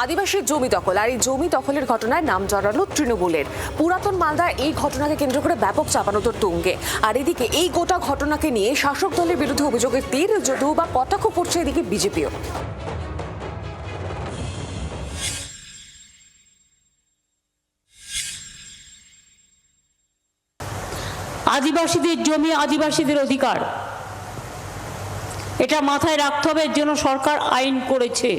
আদিবাসীর জমি দখল আর এই জমি দখলের ঘটনায় নাম জড়ালো তৃণমূলের। পুরাতন মালদায় এই ঘটনাকে কেন্দ্র করে ব্যাপক চাপানোতর তুঙ্গে। আর এদিকে এই গোটা ঘটনাকে নিয়ে শাসক দলের বিরুদ্ধে অভিযোগের তীর যদিও বা কটাক্ষ করছে এদিকে বিজেপিও। আদিবাসীদের জমি আদিবাসীদের অধিকার, এটা মাথায় রাখতে হবে। এর জন্য সরকার আইন করেছে,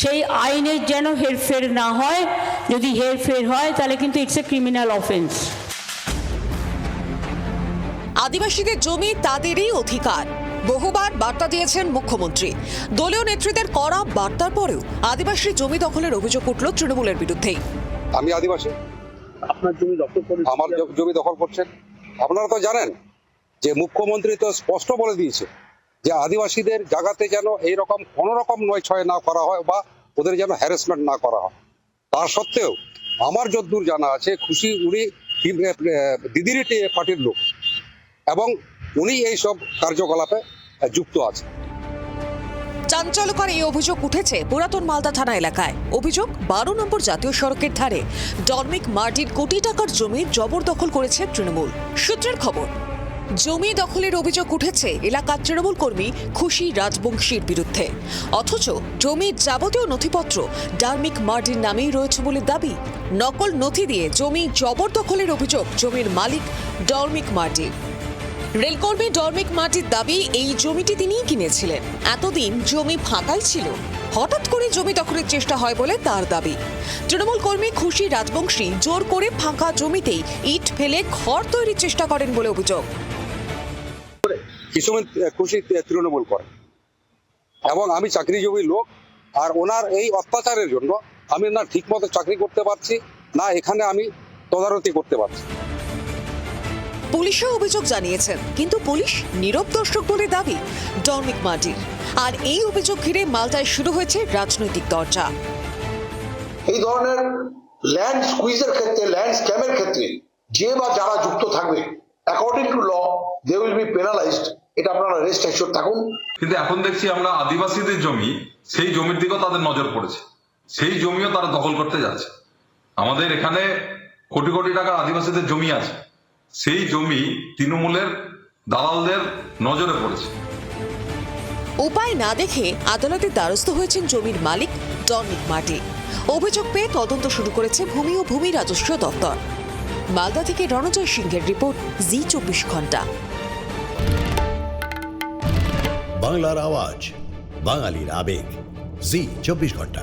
সেই আইনের যেন হেরফের না হয়। যদি হেরফের হয় তাহলে কিন্তু ইটস এ ক্রিমিনাল অফেন্স। আদিবাসীদের জমি তাদেরই অধিকার, বহুবার বার্তা দিয়েছেন মুখ্যমন্ত্রী। দলীয় নেতৃত্বের কড়া বার্তার পরেও আদিবাসী জমি দখলের অভিযোগ উঠল তৃণমূলের বিরুদ্ধেই। আমি আদিবাসী, আপনার জমি দখল করে আমার জমি দখল করছেন। আপনারা তো জানেন যে মুখ্যমন্ত্রী তো স্পষ্ট বলে দিয়েছে যে আদিবাসীদের জায়গাতে যেন এইরকম কোনো রকম নয় ছয় না করা হয় বা ওদের যেন হ্যারাসমেন্ট না করা হয়। তার সত্ত্বেও আমার যতদূর জানা আছে খুশি উনি দিদির পার্টির লোক এবং উনি এইসব কার্যকলাপে যুক্ত আছে। চাঞ্চল্যকর এই অভিযোগ উঠেছে পুরাতন মালদা থানা এলাকায়। অভিযোগ 12 নম্বর জাতীয় সড়কের ধারে ডরমিক মার্টির কোটি টাকার জমি জবরদখল করেছে তৃণমূল। সূত্রের খবর, জমি দখলের অভিযোগ উঠেছে এলাকার তৃণমূল কর্মী খুশি রাজবংশীর বিরুদ্ধে। অথচ জমির যাবতীয় নথিপত্র ডরমিক মার্টির নামেই রয়েছে বলে দাবি। নকল নথি দিয়ে জমি জবরদখলের অভিযোগ জমির মালিক ডরমিক মার্টি। রেলকর্মী ডরমিক মার্টির দাবি এই জমিটি তিনিই কিনেছিলেন। এতদিন জমি ফাঁকাই ছিল, হঠাৎ করে জমি দখলের চেষ্টা হয় বলে তার দাবি। তৃণমূল কর্মী খুশি রাজবংশী জোর করে ফাঁকা জমিতেই ইট ফেলে ঘর তৈরির চেষ্টা করেন বলে অভিযোগ। কিছু খুশি তৃণমূল করে এবং আমি চাকরিজীবী লোক, আর ওনার এই অত্যাচারের জন্য আমি না ঠিক মতো চাকরি করতে পারছি না এখানে আমি তদারকি করতে পারছি। পুলিশও অভিযোগ জানিয়েছেন, কিন্তু পুলিশ নীরব দর্শক বলে দাবি ডরমিক মার্টির। আর এই অভিযোগ ঘিরে মালদায় শুরু হয়েছে রাজনৈতিক চর্চা। এই ধরনের ল্যান্ড স্কুইজের ক্ষেত্রে, ল্যান্ড স্ক্যামের ক্ষেত্রে যে বা যারা যুক্ত থাকবে according to law they will be penalised. এটা আপনারা রেস্ট অ্যাসিওর থাকুন। কিন্তু এখন দেখছি আমরা আদিবাসীদের জমি, সেই জমির দিকেও তাদের নজর পড়েছে, সেই জমিও তারা দখল করতে যাচ্ছে। আমাদের এখানে কোটি কোটি টাকার আদিবাসীদের জমি আছে, সেই জমি তৃণমূলের দালালদের নজরে পড়েছে। উপায় না দেখে আদালতের দ্বারস্থ হয়েছেন জমির মালিক ডরমিক মার্টি। অভিযোগ পেয়ে তদন্ত শুরু করেছে ভূমি ও ভূমি রাজস্ব দপ্তর। মালদা থেকে রণজয় সিংহের রিপোর্ট, জি 24 ঘন্টা। বাংলার আওয়াজ, বাঙালির আবেগ, জি 24 ঘন্টা।